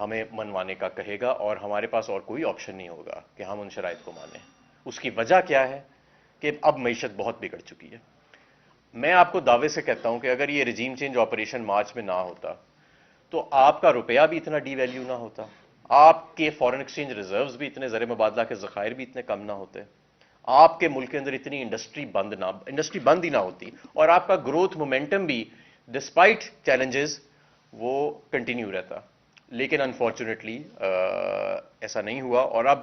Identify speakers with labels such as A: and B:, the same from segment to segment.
A: ہمیں منوانے کا کہے گا اور ہمارے پاس اور کوئی آپشن نہیں ہوگا کہ ہم ان شرائط کو مانیں. اس کی وجہ کیا ہے کہ اب معیشت بہت بگڑ چکی ہے. میں آپ کو دعوے سے کہتا ہوں کہ اگر یہ رجیم چینج آپریشن مارچ میں نہ ہوتا تو آپ کا روپیہ بھی اتنا ڈی ویلیو نہ ہوتا, آپ کے فورن ایکسچینج ریزروز بھی اتنے, زر مبادلہ کے ذخائر بھی اتنے کم نہ ہوتے, آپ کے ملک کے اندر اتنی انڈسٹری بند ہی نہ ہوتی, اور آپ کا گروتھ مومنٹم بھی ڈسپائٹ چیلنجز وہ کنٹینیو رہتا. لیکن انفارچونیٹلی ایسا نہیں ہوا, اور اب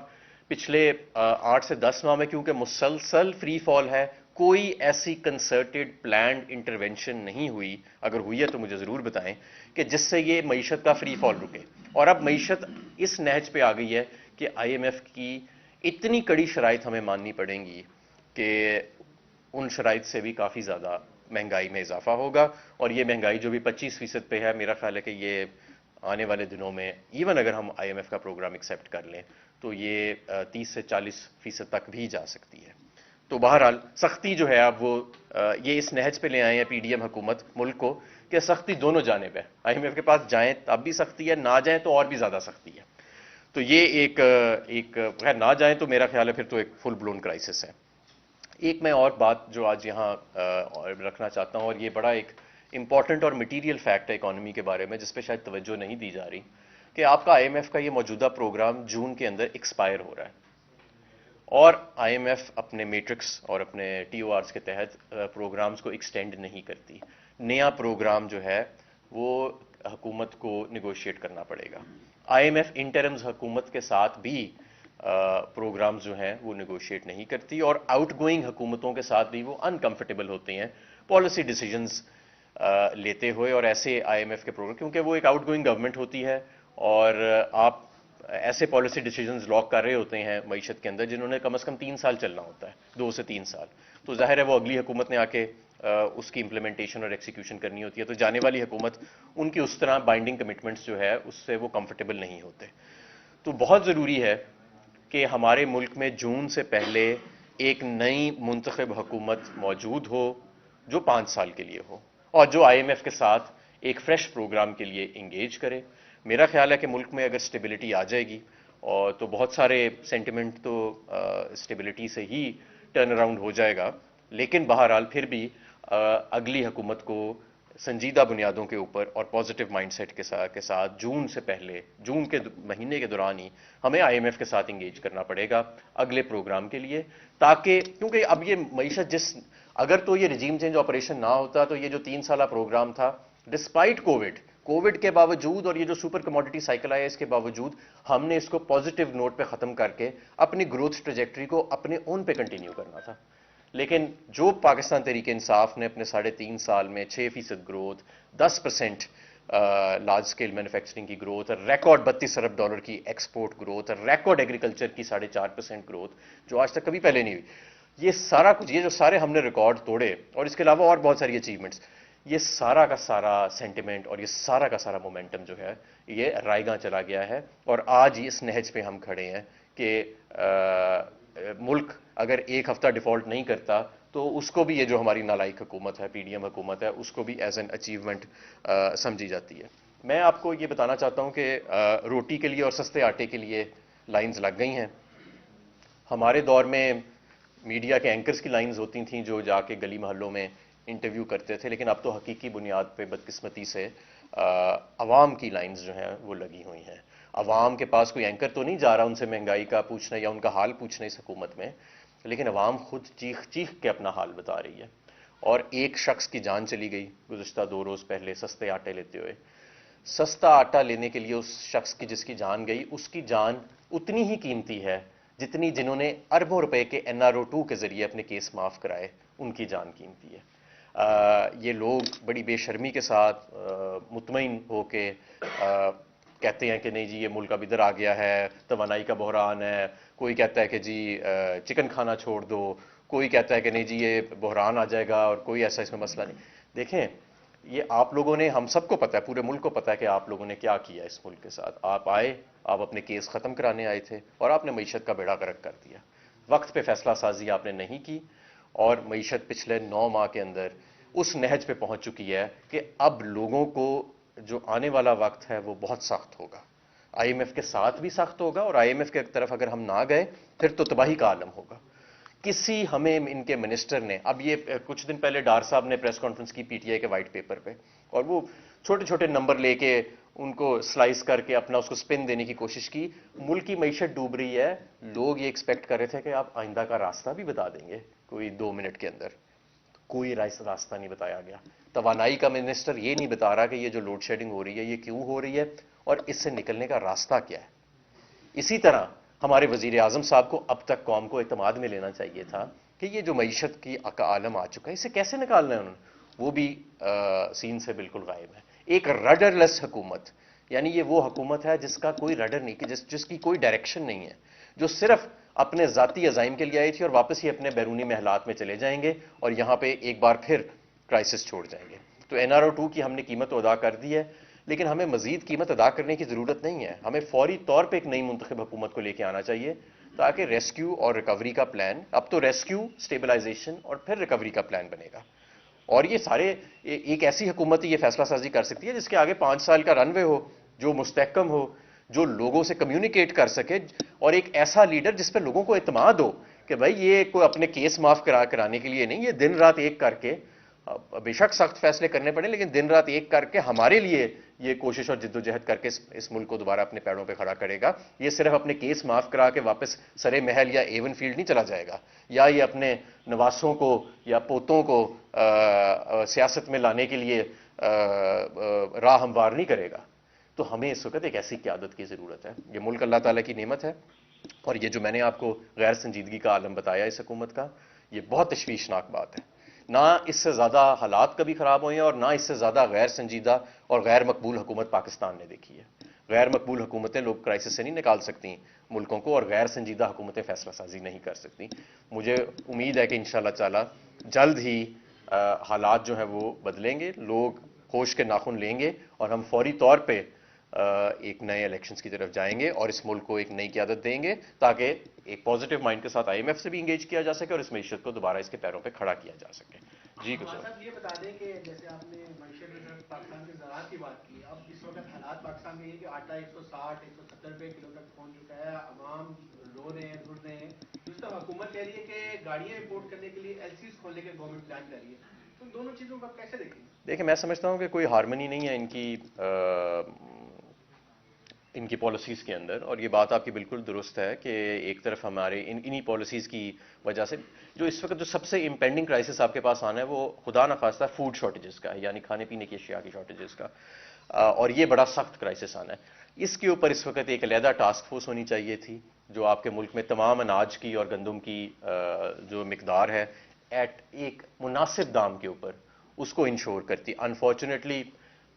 A: پچھلے 8 سے 10 ماہ میں کیونکہ مسلسل فری فال ہے, کوئی ایسی کنسرٹڈ پلانڈ انٹرونشن نہیں ہوئی, اگر ہوئی ہے تو مجھے ضرور بتائیں, کہ جس سے یہ معیشت کا فری فال رکے. اور اب معیشت اس نہج پہ آ گئی ہے کہ آئی ایم ایف کی اتنی کڑی شرائط ہمیں ماننی پڑیں گی کہ ان شرائط سے بھی کافی زیادہ مہنگائی میں اضافہ ہوگا, اور یہ مہنگائی جو بھی 25% پہ ہے, میرا خیال ہے کہ یہ آنے والے دنوں میں ایون اگر ہم آئی ایم ایف کا پروگرام ایکسیپٹ کر لیں تو یہ 30 سے 40% تک بھی جا سکتی ہے. تو بہرحال سختی جو ہے اب وہ یہ اس نہج پہ لے آئے ہیں پی ڈی ایم حکومت ملک کو کہ سختی دونوں جانب ہے. آئی ایم ایف کے پاس جائیں اب بھی سختی ہے, نہ جائیں تو اور بھی زیادہ سختی ہے. تو یہ ایک خیر نہ جائیں تو میرا خیال ہے پھر تو ایک فل بلون کرائسس ہے. ایک میں اور بات جو آج یہاں رکھنا چاہتا ہوں, اور یہ بڑا ایک امپورٹنٹ اور مٹیریل فیکٹ ہے اکانومی کے بارے میں جس پہ شاید توجہ نہیں دی جا رہی, کہ آپ کا آئی ایم ایف کا یہ موجودہ پروگرام جون کے اندر ایکسپائر ہو رہا ہے, اور آئی ایم ایف اپنے میٹرکس اور اپنے ٹی او آرز کے تحت پروگرامز کو ایکسٹینڈ نہیں کرتی. نیا پروگرام جو ہے وہ حکومت کو نیگوشیٹ کرنا پڑے گا. آئی ایم ایف انٹرمز حکومت کے ساتھ بھی پروگرامز جو ہیں وہ نیگوشیٹ نہیں کرتی, اور آؤٹ گوئنگ حکومتوں کے ساتھ بھی وہ انکمفرٹیبل ہوتے ہیں پالیسی ڈیسیجنز لیتے ہوئے. اور ایسے آئی ایم ایف کے پروگرام, کیونکہ وہ ایک آؤٹ گوئنگ گورنمنٹ ہوتی ہے, اور آپ ایسے پالیسی ڈیسیجنز لاک کر رہے ہوتے ہیں معیشت کے اندر جنہوں نے کم از کم 3 سال چلنا ہوتا ہے, 2 سے 3 سال. تو ظاہر ہے وہ اگلی حکومت نے آ کے اس کی امپلیمنٹیشن اور ایکسیکیوشن کرنی ہوتی ہے, تو جانے والی حکومت ان کی اس طرح بائنڈنگ کمٹمنٹس جو ہے اس سے وہ کمفرٹیبل نہیں ہوتے. تو بہت ضروری ہے کہ ہمارے ملک میں جون سے پہلے ایک نئی منتخب حکومت موجود ہو جو 5 سال کے لیے ہو, اور جو آئی ایم ایف کے ساتھ ایک فریش پروگرام کے لیے انگیج کرے. میرا خیال ہے کہ ملک میں اگر اسٹیبلٹی آ جائے گی اور تو بہت سارے سینٹیمنٹ تو اسٹیبلٹی سے ہی ٹرن اراؤنڈ ہو جائے گا, لیکن بہرحال پھر بھی اگلی حکومت کو سنجیدہ بنیادوں کے اوپر اور پازیٹیو مائنڈ سیٹ کے ساتھ جون سے پہلے, جون کے مہینے کے دوران ہی ہمیں آئی ایم ایف کے ساتھ انگیج کرنا پڑے گا اگلے پروگرام کے لیے, تاکہ کیونکہ اب یہ معیشت اگر تو یہ رجیم چینج آپریشن نہ ہوتا تو یہ جو 3 سالہ پروگرام تھا ڈسپائٹ کووڈ کے باوجود, اور یہ جو سپر کموڈٹی سائیکل آیا اس کے باوجود, ہم نے اس کو پازیٹیو نوٹ پہ ختم کر کے اپنی گروتھ ٹریجیکٹری کو اپنے اون پہ کنٹینیو کرنا تھا. لیکن جو پاکستان تحریک انصاف نے اپنے 3.5 سال میں 6% گروتھ, 10% لارج اسکیل مینوفیکچرنگ کی گروتھ, ریکارڈ $32 ارب کی ایکسپورٹ گروتھ, ریکارڈ ایگریکلچر کی 4.5% گروتھ جو آج تک کبھی پہلے نہیں ہوئی, یہ سارا کچھ, یہ جو سارے ہم نے ریکارڈ توڑے, اور اس کے علاوہ اور بہت ساری اچیومنٹس, یہ سارا کا سارا سینٹیمنٹ اور یہ سارا کا سارا مومنٹم جو ہے یہ رائے گاں چلا گیا ہے. اور آج اس نہج پہ ہم کھڑے ہیں کہ ملک اگر ایک ہفتہ ڈیفالٹ نہیں کرتا تو اس کو بھی, یہ جو ہماری نالائق حکومت ہے, پی ڈی ایم حکومت ہے, اس کو بھی ایز این اچیومنٹ سمجھی جاتی ہے. میں آپ کو یہ بتانا چاہتا ہوں کہ روٹی کے لیے اور سستے آٹے کے لیے لائنز لگ گئی ہیں. ہمارے دور میں میڈیا کے اینکرز کی لائنز ہوتی تھیں جو جا کے گلی محلوں میں انٹرویو کرتے تھے, لیکن اب تو حقیقی بنیاد پہ بدقسمتی سے عوام کی لائنز جو ہیں وہ لگی ہوئی ہیں. عوام کے پاس کوئی اینکر تو نہیں جا رہا ان سے مہنگائی کا پوچھنے یا ان کا حال پوچھنے اس حکومت میں, لیکن عوام خود چیخ چیخ کے اپنا حال بتا رہی ہے. اور ایک شخص کی جان چلی گئی گزشتہ 2 روز پہلے سستے آٹے لیتے ہوئے. سستا آٹا لینے کے لیے اس شخص کی جس کی جان گئی, اس کی جان اتنی ہی قیمتی ہے جتنی جنہوں نے اربوں روپے کے NRO2 کے ذریعے اپنے کیس معاف کرائے ان کی جان قیمتی ہے. یہ لوگ بڑی بے شرمی کے ساتھ مطمئن ہو کے کہتے ہیں کہ نہیں جی یہ ملک اب ادھر آ گیا ہے, توانائی کا بحران ہے, کوئی کہتا ہے کہ جی چکن کھانا چھوڑ دو, کوئی کہتا ہے کہ نہیں جی یہ بحران آ جائے گا اور کوئی ایسا اس میں مسئلہ نہیں. دیکھیں یہ آپ لوگوں نے, ہم سب کو پتا ہے, پورے ملک کو پتا ہے کہ آپ لوگوں نے کیا کیا اس ملک کے ساتھ. آپ آئے, آپ اپنے کیس ختم کرانے آئے تھے اور آپ نے معیشت کا بیڑا غرق کر دیا. وقت پہ فیصلہ سازی آپ نے نہیں کی اور معیشت پچھلے 9 ماہ کے اندر اس نہج پہ پہنچ چکی ہے کہ اب لوگوں کو جو آنے والا وقت ہے وہ بہت سخت ہوگا. آئی ایم ایف کے ساتھ بھی سخت ہوگا اور آئی ایم ایف کی طرف اگر ہم نہ گئے پھر تو تباہی کا عالم ہوگا. کسی ہمیں ان کے منسٹر نے, اب یہ کچھ دن پہلے ڈار صاحب نے پریس کانفرنس کی پی ٹی آئی کے وائٹ پیپر پہ, اور وہ چھوٹے چھوٹے نمبر لے کے ان کو سلائس کر کے اپنا اس کو سپن دینے کی کوشش کی. ملک کی معیشت ڈوب رہی ہے, لوگ یہ ایکسپیکٹ کر رہے تھے کہ آپ آئندہ کا راستہ بھی بتا دیں گے کوئی 2 منٹ کے اندر. کوئی راستہ نہیں بتایا گیا. توانائی کا منسٹر یہ نہیں بتا رہا کہ یہ جو لوڈ شیڈنگ ہو رہی ہے یہ کیوں ہو رہی ہے اور اس سے نکلنے کا راستہ کیا ہے. اسی طرح ہمارے وزیر اعظم صاحب کو اب تک قوم کو اعتماد میں لینا چاہیے تھا کہ یہ جو معیشت کی عالم آ چکا ہے اسے کیسے نکالنا ہے انہوں نے, وہ بھی سین سے بالکل غائب ہے. ایک رڈر لیس حکومت, یعنی یہ وہ حکومت ہے جس کا کوئی رڈر نہیں, جس کی کوئی ڈائریکشن نہیں ہے, جو صرف اپنے ذاتی عزائم کے لیے آئی تھی اور واپس ہی اپنے بیرونی محلات میں چلے جائیں گے اور یہاں پہ ایک بار پھر کرائسس چھوڑ جائیں گے. تو این آر او 2 کی ہم نے قیمت ادا کر دی ہے, لیکن ہمیں مزید قیمت ادا کرنے کی ضرورت نہیں ہے. ہمیں فوری طور پہ ایک نئی منتخب حکومت کو لے کے آنا چاہیے تاکہ ریسکیو اور ریکوری کا پلان, اب تو ریسکیو, اسٹیبلائزیشن اور پھر ریکوری کا پلان بنے گا. اور یہ سارے ایک ایسی حکومت یہ فیصلہ سازی کر سکتی ہے جس کے آگے 5 سال کا رن وے ہو, جو مستحکم ہو, جو لوگوں سے کمیونیکیٹ کر سکے, اور ایک ایسا لیڈر جس پہ لوگوں کو اعتماد ہو کہ بھائی یہ کوئی اپنے کیس معاف کرانے کے لیے نہیں, یہ دن رات ایک کر کے, بے شک سخت فیصلے کرنے پڑے لیکن دن رات ایک کر کے ہمارے لیے یہ کوشش اور جد و جہد کر کے اس ملک کو دوبارہ اپنے پیروں پہ کھڑا کرے گا. یہ صرف اپنے کیس معاف کرا کے واپس سرے محل یا ایون فیلڈ نہیں چلا جائے گا, یا یہ اپنے نواسوں کو یا پوتوں کو سیاست میں لانے کے لیے راہ ہموار نہیں کرے گا. تو ہمیں اس وقت ایک ایسی قیادت کی ضرورت ہے. یہ ملک اللہ تعالیٰ کی نعمت ہے, اور یہ جو میں نے آپ کو غیر سنجیدگی کا عالم بتایا اس حکومت کا, یہ بہت تشویشناک بات ہے. نہ اس سے زیادہ حالات کبھی خراب ہوئے ہیں اور نہ اس سے زیادہ غیر سنجیدہ اور غیر مقبول حکومت پاکستان نے دیکھی ہے. غیر مقبول حکومتیں لوگ کرائسس سے نہیں نکال سکتی ملکوں کو, اور غیر سنجیدہ حکومتیں فیصلہ سازی نہیں کر سکتی. مجھے امید ہے کہ انشاءاللہ تعالی جلد ہی حالات جو ہیں وہ بدلیں گے, لوگ ہوش کے ناخن لیں گے اور ہم فوری طور پہ ایک نئے الیکشنز کی طرف جائیں گے اور اس ملک کو ایک نئی قیادت دیں گے تاکہ ایک پازیٹیو مائنڈ کے ساتھ آئی ایم ایف سے بھی انگیج کیا جا سکے اور اس معیشت کو دوبارہ اس کے پیروں پہ کھڑا کیا جا سکے. جی کچھ
B: صاحب یہ بتا دیں کہ جیسے آپ نے معیشت میں پاکستان کے زراعت کی بات کی, اب اس وقت حالات پاکستان میں یہ کہ آٹا 160-170 روپے کلو تک پہنچ چکا ہے, عوام رو رہے ہیں, ڈھونڈ رہے ہیں. دوسری طرف حکومت کہہ رہی ہے کہ گاڑیاں امپورٹ کرنے کے لیے ایل سیز کھولنے کے گورنمنٹ پلان کر رہی ہے. تو دونوں چیزوں کو آپ کیسے دیکھیں گے؟
A: دیکھیں, میں سمجھتا ہوں کہ کوئی ہارمنی نہیں ہے ان کی پالیسیز کے اندر, اور یہ بات آپ کی بالکل درست ہے کہ ایک طرف ہمارے انہی پالیسیز کی وجہ سے جو اس وقت جو سب سے امپینڈنگ کرائسس آپ کے پاس آنا ہے وہ خدا نخواستہ فوڈ شارٹیجز کا ہے, یعنی کھانے پینے کی اشیاء کی شارٹیجز کا, اور یہ بڑا سخت کرائسس آنا ہے. اس کے اوپر اس وقت ایک علیحدہ ٹاسک فورس ہونی چاہیے تھی جو آپ کے ملک میں تمام اناج کی اور گندم کی جو مقدار ہے ایٹ ایک مناسب دام کے اوپر اس کو انشور کرتی. انفارچونیٹلی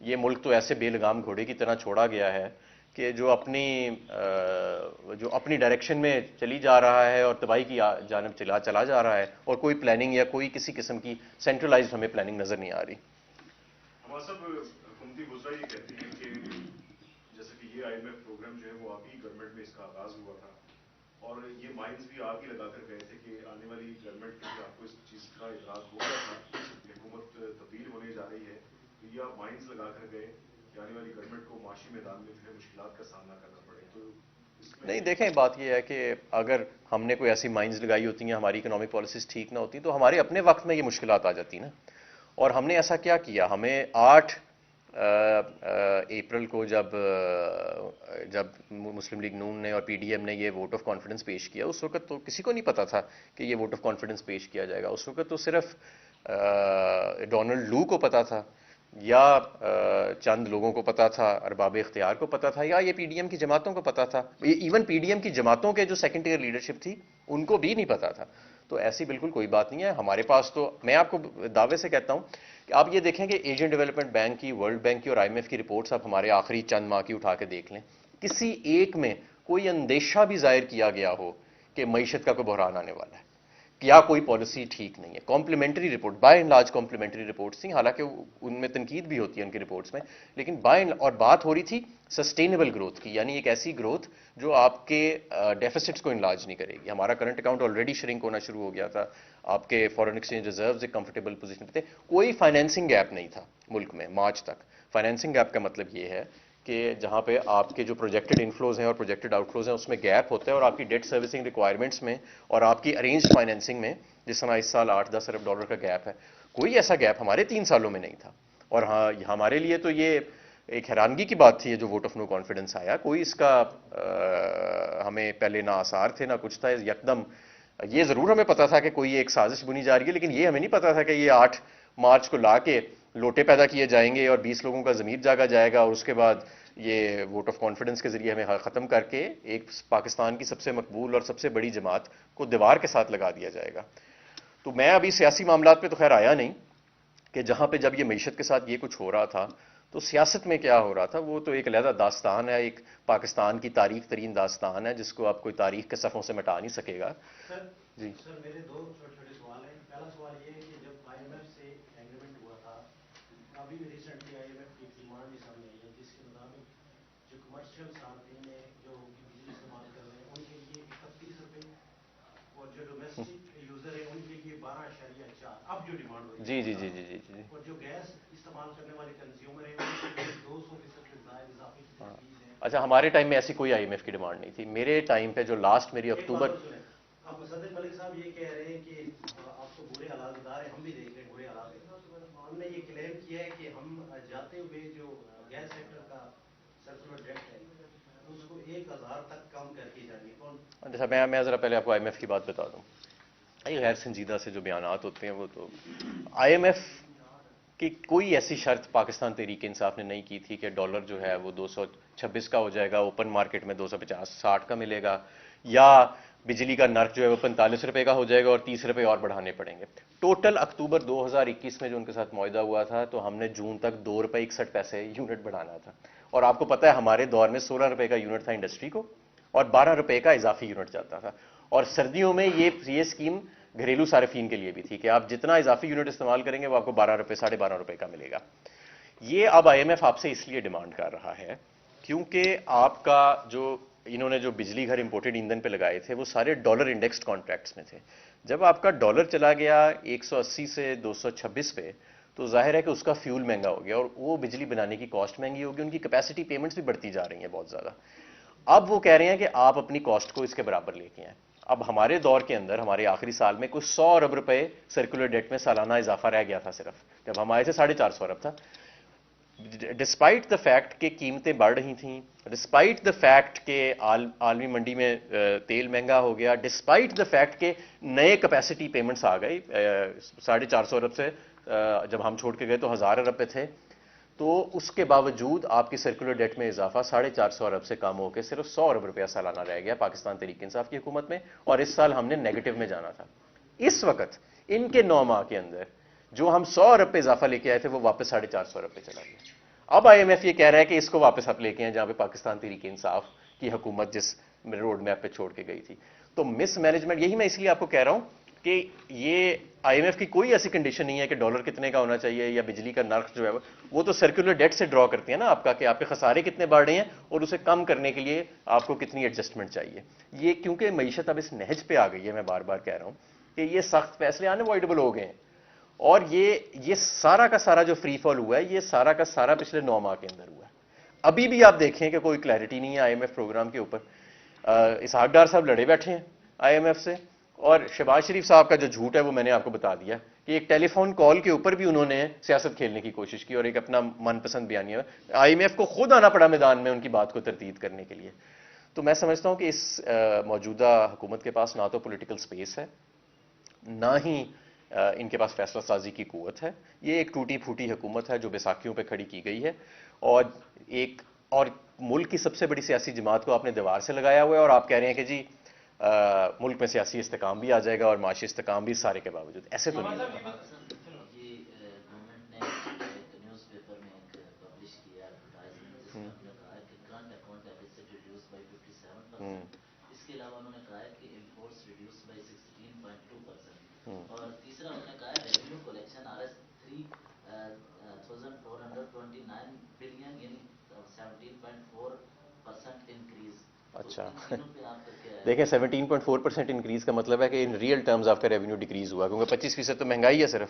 A: یہ ملک تو ایسے بے لگام گھوڑے کی طرح چھوڑا گیا ہے کہ جو اپنی ڈائریکشن میں چلی جا رہا ہے اور تباہی کی جانب چلا جا رہا ہے, اور کوئی پلاننگ یا کوئی کسی قسم کی سینٹرلائزڈ ہمیں پلاننگ نظر نہیں آ رہی.
C: ہمارا سب حکومتی وزراء یہ کہتے ہیں کہ جیسے کہ یہ آئی ایم ایف پروگرام جو ہے وہ آپ ہی گورنمنٹ میں اس کا آغاز ہوا تھا, اور یہ مائنز بھی آپ ہی لگا کر گئے تھے کہ آنے والی گورنمنٹ کے آپ کو اس چیز کا ادراک ہو گیا تھا کہ حکومت تبدیل ہونے جا رہی ہے, تو یہ آپ مائنز لگا کر گئے کہ آنے والی گورنمنٹ کو معاشی میدان میں جو ہے مشکلات کا سامنا کرنا پڑے. تو
A: نہیں, دیکھیں, بات یہ ہے کہ اگر ہم نے کوئی ایسی مائنز لگائی ہوتی ہیں, ہماری اکنامک پالیسیز ٹھیک نہ ہوتی تو ہمارے اپنے وقت میں یہ مشکلات آ جاتی نا. اور ہم نے ایسا کیا کیا, ہمیں 8 اپریل کو جب مسلم لیگ نون نے اور پی ڈی ایم نے یہ ووٹ آف کانفیڈنس پیش کیا, اس وقت تو کسی کو نہیں پتا تھا کہ یہ ووٹ آف کانفیڈنس پیش کیا جائے گا. اس وقت تو صرف ڈونلڈ لو کو پتا تھا یا چند لوگوں کو پتا تھا, ارباب اختیار کو پتا تھا, یا یہ پی ڈی ایم کی جماعتوں کو پتا تھا. ایون پی ڈی ایم کی جماعتوں کے جو سیکنڈ ٹیئر لیڈرشپ تھی ان کو بھی نہیں پتا تھا. تو ایسی بالکل کوئی بات نہیں ہے ہمارے پاس. تو میں آپ کو دعوے سے کہتا ہوں کہ آپ یہ دیکھیں کہ ایشین ڈیولپمنٹ بینک کی, ورلڈ بینک کی اور آئی ایم ایف کی رپورٹس آپ ہمارے آخری چند ماہ کی اٹھا کے دیکھ لیں, کسی ایک میں کوئی اندیشہ بھی ظاہر کیا گیا ہو کہ معیشت کا کوئی بحران آنے والا ہے, کیا کوئی پالیسی ٹھیک نہیں ہے. Complementary report, by and large complementary reports تھیں, حالانکہ ان میں تنقید بھی ہوتی ہے ان کی رپورٹس میں, لیکن اور بات ہو رہی تھی سسٹینیبل گروتھ کی, یعنی ایک ایسی گروتھ جو آپ کے ڈیفیسٹس کو انلارج نہیں کرے گی. ہمارا کرنٹ اکاؤنٹ آلریڈی شرنک ہونا شروع ہو گیا تھا, آپ کے فارن ایکسچینج ریزروز ایک کمفرٹیبل پوزیشن پہ تھے, کوئی فائنینسنگ گیپ نہیں تھا ملک میں مارچ تک. فائنینسنگ گیپ کا مطلب یہ ہے کہ جہاں پہ آپ کے جو پروجیکٹڈ انفلوز ہیں اور پروجیکٹڈ آؤٹ فلوز ہیں اس میں گیپ ہوتا ہے اور آپ کی ڈیٹ سروسنگ ریکوائرمنٹس میں اور آپ کی ارینجڈ فائنینسنگ میں جس طرح اس سال 8-10 ارب ڈالر کا گیپ ہے، کوئی ایسا گیپ ہمارے 3 سالوں میں نہیں تھا. اور ہاں ہمارے لیے تو یہ ایک حیرانگی کی بات تھی جو ووٹ آف نو کانفیڈنس آیا. کوئی اس کا ہمیں پہلے نہ آثار تھے نہ کچھ تھا. یکدم یہ ضرور ہمیں پتا تھا کہ کوئی ایک سازش بنی جا رہی ہے، لیکن یہ ہمیں نہیں پتا تھا کہ یہ 8 مارچ کو لا کے لوٹے پیدا کیے جائیں گے اور 20 لوگوں کا ضمیر جاگا جائے گا اور اس کے بعد یہ ووٹ آف کانفیڈنس کے ذریعے ہمیں ختم کر کے ایک پاکستان کی سب سے مقبول اور سب سے بڑی جماعت کو دیوار کے ساتھ لگا دیا جائے گا. تو میں ابھی سیاسی معاملات پہ تو خیر آیا نہیں کہ جہاں پہ جب یہ معیشت کے ساتھ یہ کچھ ہو رہا تھا تو سیاست میں کیا ہو رہا تھا وہ تو ایک علیحدہ داستان ہے، ایک پاکستان کی تاریخ ترین داستان ہے جس کو آپ کوئی تاریخ کے صفحوں سے مٹا نہیں سکے گا. جی
D: سر میرے 2 چھوٹے چھوٹے سوال ہیں. پہلا سوال یہ ہے کہ جب آئی ایم ایف سے ایگریمنٹ ہوا تھا، ابھی ریسنٹلی آئی ایم ایف کی ڈیمانڈ بھی سامنے آئی ہے جس کے مطابق جو کمرشل صارفین ہیں جو بجلی استعمال کر رہے ہیں ان کے لیے 31 روپے اور جو ڈومیسٹک یوزر ہیں ان کے لیے 12.4 اب جو ڈیمانڈ ہوئی
A: جی جی جی جی جی جی
D: اور جو گیس استعمال کرنے والے کنزیومر ہیں ان کے لیے 200% سے زائد اضافی فیس ہے.
A: اچھا، ہمارے ٹائم میں ایسی کوئی آئی ایم ایف کی ڈیمانڈ نہیں تھی. میرے ٹائم پہ جو لاسٹ میری اکتوبر
D: اب مصدق ملک صاحب یہ کہہ رہے ہیں کہ آپ تو برے حالات بتا رہے ہیں، ہم بھی دیکھ رہے ہیں برے حالات. ہم نے یہ کلیم کیا ہے کہ ہم جاتے ہوئے جو گیس سیکٹر کا سرکولر ڈیٹ ہے اس کو 1000 تک کم کر کے جائیں گے.
A: اچھا، میں ذرا پہلے آپ کو آئی ایم ایف کی بات بتا دوں. یہ غیر سنجیدہ سے جو بیانات ہوتے ہیں وہ تو آئی ایم ایف کی کوئی ایسی شرط پاکستان تحریک انصاف نے نہیں کی تھی کہ ڈالر جو ہے وہ 226 کا ہو جائے گا، اوپن مارکیٹ میں 250-60 کا ملے گا، یا بجلی کا نرخ جو ہے وہ 45 روپے کا ہو جائے گا اور 30 روپے اور بڑھانے پڑیں گے. ٹوٹل اکتوبر 2021 میں جو ان کے ساتھ معاہدہ ہوا تھا تو ہم نے جون تک 2 روپے 61 پیسے یونٹ بڑھانا تھا. اور آپ کو پتا ہے ہمارے دور میں 16 روپے کا یونٹ تھا انڈسٹری کو اور 12 روپے کا اضافی یونٹ جاتا تھا. اور سردیوں میں یہ اسکیم گھریلو صارفین کے لیے بھی تھی کہ آپ جتنا اضافی یونٹ استعمال کریں گے وہ آپ کو 12 روپے 12.5 روپے کا ملے گا. یہ اب آئی ایم ایف آپ سے اس لیے ڈیمانڈ کر رہا ہے کیونکہ آپ کا جو انہوں نے جو بجلی گھر امپورٹڈ ایندھن پہ لگائے تھے وہ سارے ڈالر انڈیکسڈ کانٹریکٹس میں تھے. جب آپ کا ڈالر چلا گیا 180 سے 226 پہ تو ظاہر ہے کہ اس کا فیول مہنگا ہو گیا اور وہ بجلی بنانے کی کاسٹ مہنگی ہوگی، ان کی کیپیسٹی پیمنٹس بھی بڑھتی جا رہی ہیں بہت زیادہ. اب وہ کہہ رہے ہیں کہ آپ اپنی کاسٹ کو اس کے برابر لے کے آئیں. اب ہمارے دور کے اندر ہمارے آخری سال میں کچھ 100 ارب روپے سرکولر ڈیٹ میں سالانہ اضافہ رہ گیا تھا صرف، جب ہم آئے تھے 450 ارب تھا. ڈسپائٹ دا فیکٹ کہ قیمتیں بڑھ رہی تھیں، ڈسپائٹ دا فیکٹ کہ عالمی منڈی میں تیل مہنگا ہو گیا، ڈسپائٹ دا فیکٹ کہ نئے کیپیسٹی پیمنٹس آ گئی 450 ارب سے جب ہم چھوڑ کے گئے تو 1000 ارب پہ تھے، تو اس کے باوجود آپ کی سرکولر ڈیٹ میں اضافہ 450 ارب سے کم ہو کے صرف 100 ارب روپیہ سالانہ رہ گیا پاکستان تحریک انصاف کی حکومت میں، اور اس سال ہم نے نیگیٹو میں جانا تھا. اس وقت ان کے 9 ماہ کے اندر جو ہم 100 ارب پہ اضافہ لے کے آئے تھے وہ واپس 450 ارب پہ چلا گیا. اب آئی ایم ایف یہ کہہ رہا ہے کہ اس کو واپس آپ لے کے آئیں جہاں پہ پاکستان تحریک انصاف کی حکومت جس روڈ میپ پہ چھوڑ کے گئی تھی. تو مس مینجمنٹ، یہی میں اس لیے آپ کو کہہ رہا ہوں کہ یہ آئی ایم ایف کی کوئی ایسی کنڈیشن نہیں ہے کہ ڈالر کتنے کا ہونا چاہیے یا بجلی کا نرخ جو ہے وہ تو سرکولر ڈیٹ سے ڈرا کرتی ہے نا آپ کا کہ آپ کے خسارے کتنے بڑھ رہے ہیں اور اسے کم کرنے کے لیے آپ کو کتنی ایڈجسٹمنٹ چاہیے. یہ کیونکہ معیشت اب اس نہج پہ آ گئی ہے، میں بار بار کہہ رہا ہوں کہ یہ سخت فیصلے انوائڈیبل ہو گئے ہیں. اور یہ سارا کا سارا جو فری فال ہوا ہے یہ سارا کا سارا پچھلے 9 ماہ کے اندر ہوا ہے. ابھی بھی آپ دیکھیں کہ کوئی کلیئرٹی نہیں ہے آئی ایم ایف پروگرام کے اوپر. اسحاق ڈار صاحب لڑے بیٹھے ہیں آئی ایم ایف سے، اور شہباز شریف صاحب کا جو جھوٹ ہے وہ میں نے آپ کو بتا دیا کہ ایک ٹیلی فون کال کے اوپر بھی انہوں نے سیاست کھیلنے کی کوشش کی اور ایک اپنا من پسند بیانیہ آئی ایم ایف کو خود آنا پڑا میدان میں ان کی بات کو تردید کرنے کے لیے. تو میں سمجھتا ہوں کہ اس موجودہ حکومت کے پاس نہ تو پولیٹیکل سپیس ہے نہ ہی ان کے پاس فیصلہ سازی کی قوت ہے. یہ ایک ٹوٹی پھوٹی حکومت ہے جو بیساکھیوں پہ کھڑی کی گئی ہے اور ملک کی سب سے بڑی سیاسی جماعت کو آپ نے دیوار سے لگایا ہوا ہے اور آپ کہہ رہے ہیں کہ جی ملک میں سیاسی استحکام بھی آ جائے گا اور معاشی استحکام بھی سارے کے باوجود. ایسے تو نہیں ہے.
E: گورنمنٹ نے ایک نیوز پیپر میں ایک پبلش کیا ایڈورٹائزمنٹ جس میں انہوں نے کہا ہے کہ current account deficit reduce by 57%. اس کے علاوہ انہوں نے کہا ہے کہ امپورٹس ریڈیوس بائی 16.2%. اور تیسرا انہوں نے کہا ہے ریونیو کلیکشن RS 3,429 بلین یعنی 17.4% انکریز.
A: اچھا دیکھیں 17.4% انکریز کا مطلب ہے کہ ان ریئل ٹرمز آپ کا ریونیو ڈیکریز ہوا کیونکہ 25% تو مہنگائی ہے صرف.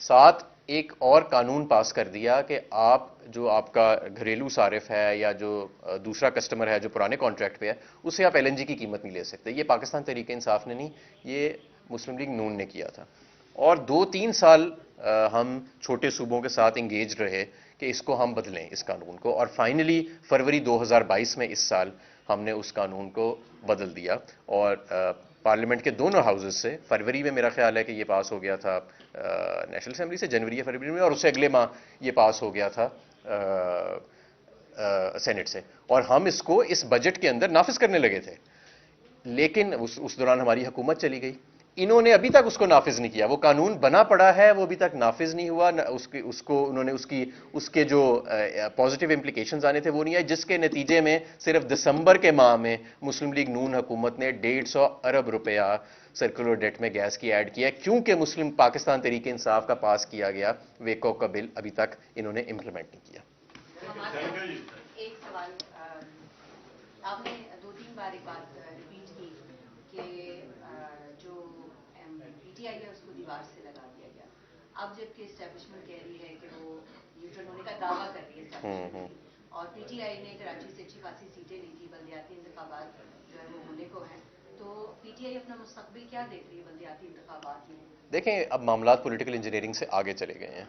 A: 7 ایک اور قانون پاس کر دیا کہ آپ جو آپ کا گھریلو صارف ہے یا جو دوسرا کسٹمر ہے جو پرانے کانٹریکٹ پہ ہے اسے آپ LNG کی قیمت نہیں لے سکتے. یہ پاکستان تحریک انصاف نے نہیں, یہ مسلم لیگ نون نے کیا تھا. اور 2-3 سال ہم چھوٹے صوبوں کے ساتھ انگیج رہے کہ اس کو ہم بدلیں اس قانون کو, اور فائنلی فروری 2022 میں اس سال ہم نے اس قانون کو بدل دیا. اور پارلیمنٹ کے دونوں ہاؤسز سے فروری میں میرا خیال ہے کہ یہ پاس ہو گیا تھا نیشنل اسمبلی سے, جنوری یا فروری میں, اور اس سے اگلے ماہ یہ پاس ہو گیا تھا سینٹ سے, اور ہم اس کو اس بجٹ کے اندر نافذ کرنے لگے تھے. لیکن اس دوران ہماری حکومت چلی گئی. انہوں نے ابھی تک اس کو نافذ نہیں کیا. وہ قانون بنا پڑا ہے, وہ ابھی تک نافذ نہیں ہوا. اس کو انہوں نے اس کے جو پازیٹیو امپلیکیشنز آنے تھے وہ نہیں آئے, جس کے نتیجے میں صرف دسمبر کے ماہ میں مسلم لیگ نون حکومت نے 150 ارب روپیہ سرکولر ڈیٹ میں گیس کی ایڈ کیا, کیونکہ مسلم پاکستان تحریک انصاف کا پاس کیا گیا ویکو کا بل ابھی تک انہوں نے امپلیمنٹ نہیں کیا.
F: ایک سوال, آپ نے 2-3 بار ایک بات ریپیٹ کی کہ جو PTI ہے اس کو دیوار سے لگا دیا گیا. اب جبکہ اسٹیبلشمنٹ کہہ رہی ہے کہ وہ نیوٹرل ہونے کا دعویٰ کر رہی ہے اسٹیبلشمنٹ کی, اور PTI نے کراچی سے اچھی خاصی سیٹیں لی تھی, بلدیاتی انتخابات جو ہے وہ ہونے کو ہیں, تو PTI اپنا مستقبل کیا دیکھ رہی ہے بلدیاتی انتخابات میں؟
A: دیکھیں, اب معاملات پولیٹیکل انجینئرنگ سے آگے چلے گئے ہیں,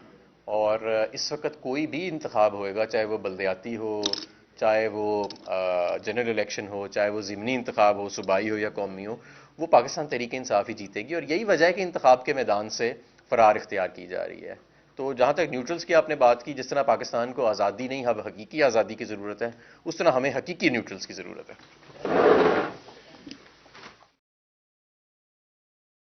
A: اور اس وقت کوئی بھی انتخاب ہوئے گا, چاہے وہ بلدیاتی ہو, چاہے وہ جنرل الیکشن ہو, چاہے وہ ضمنی انتخاب ہو, صوبائی ہو یا قومی ہو, وہ پاکستان تحریک انصاف ہی جیتے گی. اور یہی وجہ ہے کہ انتخاب کے میدان سے فرار اختیار کی جا رہی ہے. تو جہاں تک نیوٹرلز کی آپ نے بات کی, جس طرح پاکستان کو آزادی نہیں, اب حقیقی آزادی کی ضرورت ہے, اس طرح ہمیں حقیقی نیوٹرلز کی ضرورت ہے.